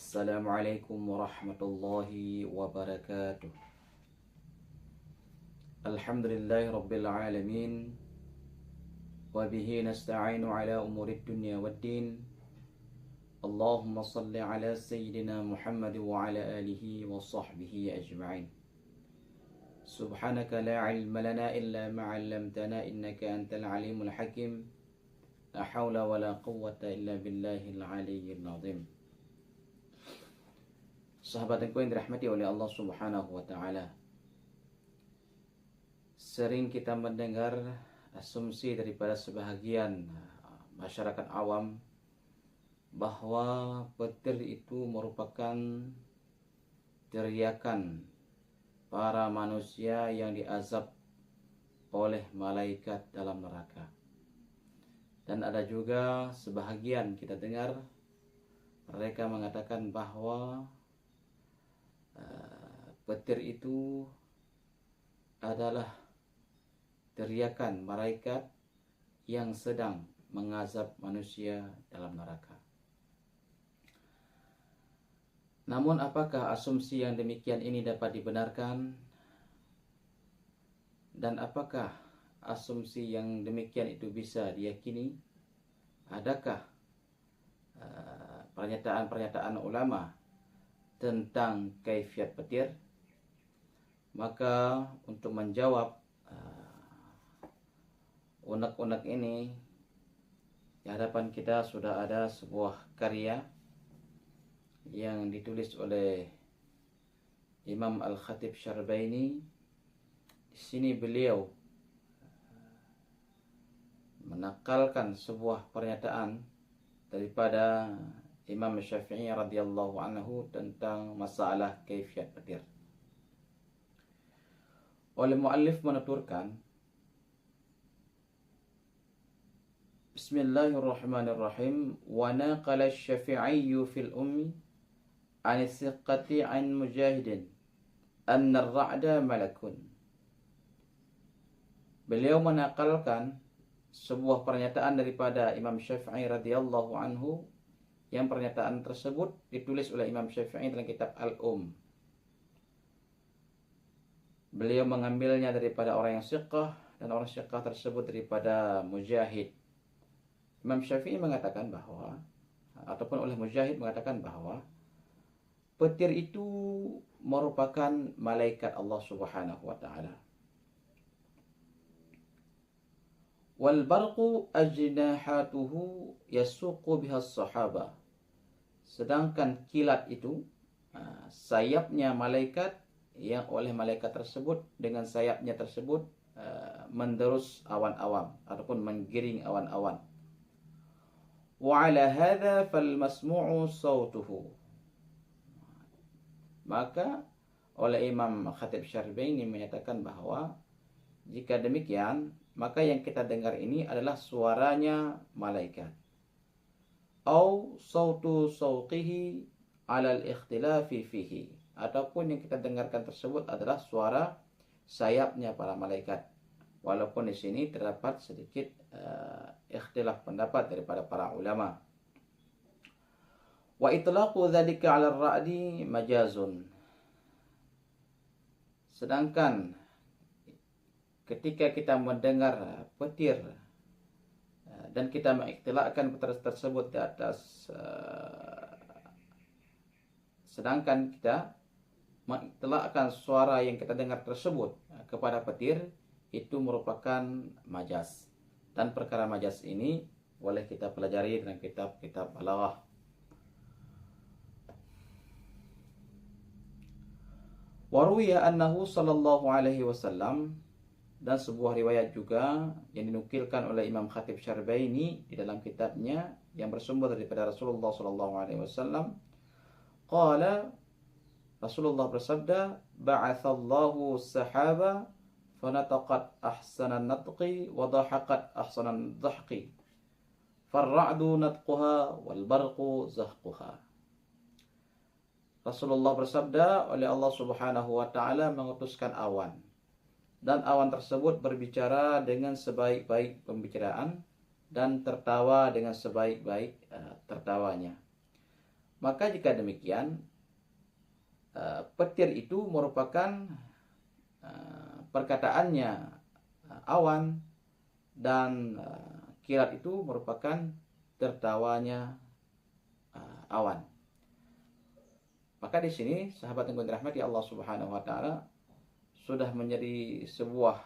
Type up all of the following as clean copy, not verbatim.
Assalamualaikum warahmatullahi wabarakatuh. Alhamdulillahi rabbil alamin. Wabihi nasta'inu ala umurid dunya waddin. Allahumma salli ala sayyidina Muhammad wa ala alihi wa sahbihi ajma'in. Subhanaka la ilma lana illa ma'allamtana innaka antal alimul hakim. La hawla wa la quwwata illa billahil aliyyil azim. Sahabatku yang dirahmati oleh Allah Subhanahu wa taala. Sering kita mendengar asumsi daripada sebahagian masyarakat awam bahwa petir itu merupakan teriakan para manusia yang diazab oleh malaikat dalam neraka. Dan ada juga sebahagian kita dengar mereka mengatakan bahwa petir itu adalah teriakan malaikat yang sedang mengazab manusia dalam neraka. Namun apakah asumsi yang demikian ini dapat dibenarkan? Dan apakah asumsi yang demikian itu bisa diyakini? Adakah pernyataan-pernyataan ulama tentang kaifiat petir? Maka untuk menjawab unek-unek ini, di hadapan kita sudah ada sebuah karya yang ditulis oleh Imam Al-Khatib Syarbaini. Di sini beliau menakalkan sebuah pernyataan daripada Imam Syafi'i radhiyallahu anhu tentang masalah kaifiat petir. Oleh muallif menuturkan, Bismillahirrahmanirrahim, wa naqala asy-Syafi'i fil ummi an thiqati an Mujahidin anna ar-ra'da malakun. Beliau menakalkan sebuah pernyataan daripada Imam Syafi'i radhiyallahu anhu, yang pernyataan tersebut ditulis oleh Imam Syafi'i dalam kitab Beliau mengambilnya daripada orang yang siqah, dan orang siqah tersebut daripada Mujahid. Imam Syafi'i mengatakan bahwa, ataupun oleh Mujahid mengatakan bahwa petir itu merupakan malaikat Allah Subhanahu wa taala. Wal barqu ajnahatuhu yasuqu biha as-sahaba. Sedangkan kilat itu sayapnya malaikat, yang oleh malaikat tersebut dengan sayapnya tersebut menderus awan-awan ataupun menggiring awan-awan. Wa ala hadza fal masmu'u sautuhu. Maka oleh Imam Khatib Syarbaini menyatakan bahwa jika demikian, maka yang kita dengar ini adalah suaranya malaikat. Au sautu sauqihi ala al-ikhtilafi fihi. Ataupun yang kita dengarkan tersebut adalah suara sayapnya para malaikat. Walaupun di sini terdapat sedikit ikhtilaf pendapat daripada para ulama. Wa itlaqu dzalika 'ala ar-ra'di majazun. Sedangkan ketika kita mendengar petir dan kita mengikhtilafkan petir tersebut di atas, sedangkan kita mengikhtilafkan suara yang kita dengar tersebut kepada petir, itu merupakan majaz. Dan perkara majaz ini boleh kita pelajari dalam kitab-kitab balaghah. Wa ruwiya annahu sallallahu alaihi wasallam, dan sebuah riwayat juga yang dinukilkan oleh Imam Khatib Syarbaini di dalam kitabnya yang bersumber daripada Rasulullah sallallahu alaihi wasallam, qala, Rasulullah bersabda, ba'atsallahu sahaba fanataqat ahsanan natqi wa dhahaqat ahsanan dhahqi farra'du natquha wal barqu zahquha. Rasulullah bersabda, oleh Allah Subhanahu wa taala mengutuskan awan, dan awan tersebut berbicara dengan sebaik-baik pembicaraan dan tertawa dengan sebaik-baik tertawanya. Maka jika demikian, petir itu merupakan perkataannya awan, dan kilat itu merupakan tertawanya awan. Maka di sini sahabat yang dirahmati Allah Subhanahu wa taala sudah menjadi sebuah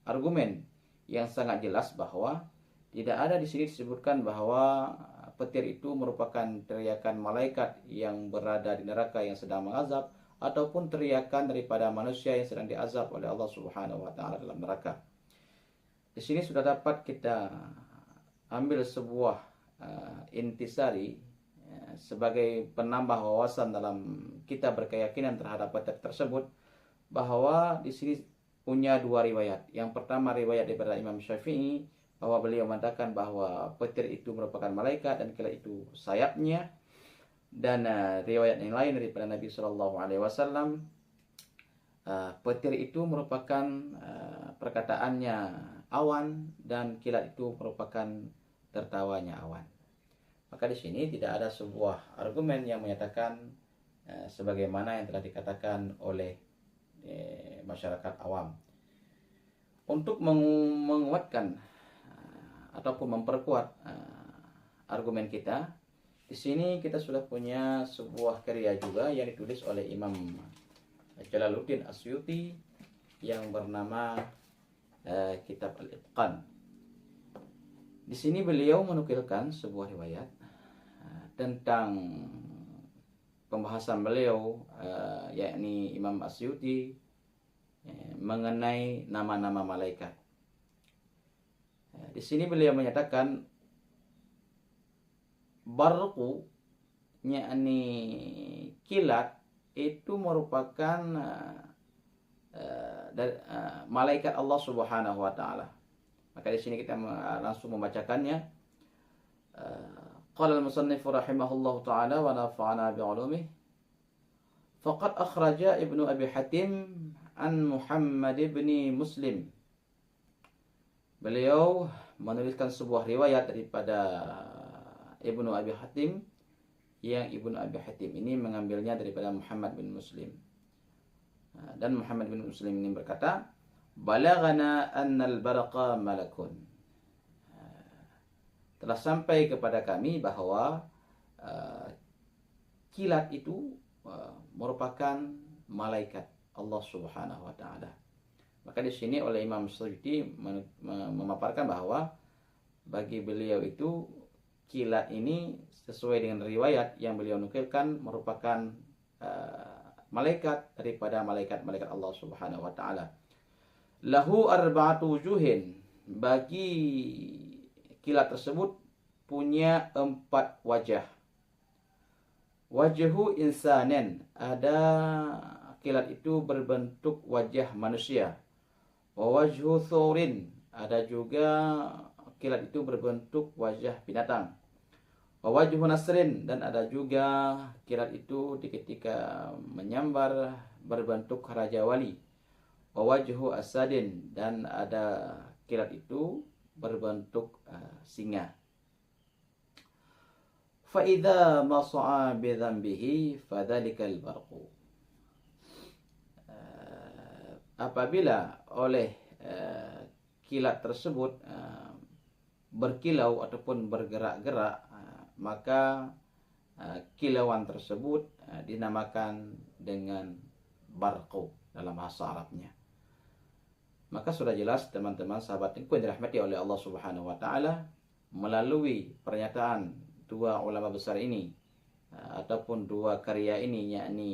argumen yang sangat jelas bahwa tidak ada di sini disebutkan bahwa petir itu merupakan teriakan malaikat yang berada di neraka yang sedang mengazab, ataupun teriakan daripada manusia yang sedang diazab oleh Allah Subhanahu wa taala dalam neraka. Di sini sudah dapat kita ambil sebuah intisari sebagai penambah wawasan dalam kita berkeyakinan terhadap petir tersebut, bahwa di sini punya dua riwayat. Yang pertama riwayat daripada Imam Syafi'i, bahwa beliau mengatakan bahwa petir itu merupakan malaikat dan kilat itu sayapnya. Dan riwayat yang lain daripada Nabi Shallallahu Alaihi Wasallam, petir itu merupakan perkataannya awan, dan kilat itu merupakan tertawanya awan. Maka di sini tidak ada sebuah argumen yang menyatakan sebagaimana yang telah dikatakan oleh masyarakat awam. Untuk menguatkan ataupun memperkuat argumen kita, di sini kita sudah punya sebuah karya juga yang ditulis oleh Imam Jalaluddin Asyuti yang bernama Kitab Al-Itqan. Di sini beliau menukilkan sebuah riwayat tentang pembahasan beliau, yakni Imam Asyuti, mengenai nama-nama malaikat. Di sini beliau menyatakan barqu, yakni kilat, itu merupakan malaikat Allah Subhanahu wa taala. Maka di sini kita langsung membacakannya. Qala al-musannif rahimahullahu taala wa nafa'ana bi'ulumihi. Faqad akhraja Ibnu Abi Hatim an Muhammad ibn Muslim. Beliau menuliskan sebuah riwayat daripada Ibnu Abi Hatim, yang Ibnu Abi Hatim ini mengambilnya daripada Muhammad bin Muslim. Dan Muhammad bin Muslim ini berkata, balaghana annal barqa malakun. Telah sampai kepada kami bahwa kilat itu merupakan malaikat Allah Subhanahu wa taala. Maka di sini oleh Imam Suyuti memaparkan bahwa bagi beliau itu kilat ini sesuai dengan riwayat yang beliau nukilkan merupakan malaikat daripada malaikat-malaikat Allah Subhanahu wa taala. Lahu arba'atu wujuhin, bagi kilat tersebut punya 4 wajah. Wajhu insanen, ada kilat itu berbentuk wajah manusia. Wa wajhu thurin, ada juga kilat itu berbentuk wajah binatang. Wa wajhu nasrin, dan ada juga kilat itu ketika menyambar berbentuk raja wali. Wa wajhu asadin, dan ada kilat itu berbentuk singa. Fa idza masa'a bi dhanbihi fadzalikal barqu. Apabila oleh kilat tersebut berkilau ataupun bergerak-gerak, maka kilauan tersebut dinamakan dengan barqu dalam bahasa Arabnya. Maka sudah jelas teman-teman sahabat yang dirahmati oleh Allah Subhanahu wa taala, melalui pernyataan dua ulama besar ini ataupun dua karya ini, yakni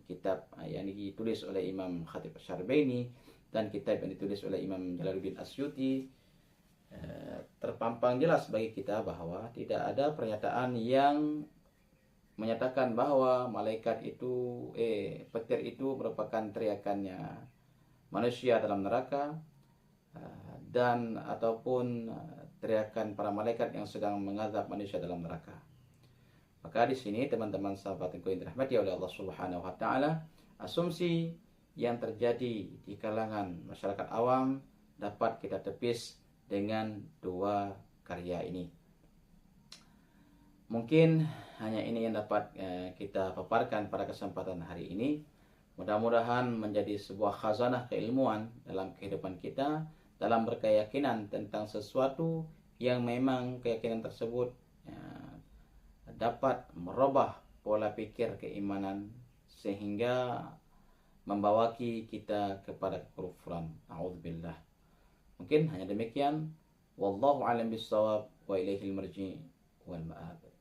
kitab yang ditulis oleh Imam Khatib Syarbaini dan kitab yang ditulis oleh Imam Jalaluddin Asyuti, terpampang jelas bagi kita bahwa tidak ada pernyataan yang menyatakan bahwa malaikat itu petir itu merupakan teriakannya manusia dalam neraka, dan ataupun teriakan para malaikat yang sedang mengazab manusia dalam neraka. Maka di sini teman-teman sahabat yang dirahmati oleh Allah Subhanahu wa taala, asumsi yang terjadi di kalangan masyarakat awam dapat kita tepis dengan dua karya ini. Mungkin hanya ini yang dapat kita paparkan pada kesempatan hari ini. Mudah-mudahan menjadi sebuah khazanah keilmuan dalam kehidupan kita, dalam berkeyakinan tentang sesuatu yang memang keyakinan tersebut dapat merubah pola pikir keimanan sehingga membawa kita kepada kekufuran. A'udzubillah. Mungkin hanya demikian. Wallahu a'lam bissawab wa ilaihil marji wal ma'ab.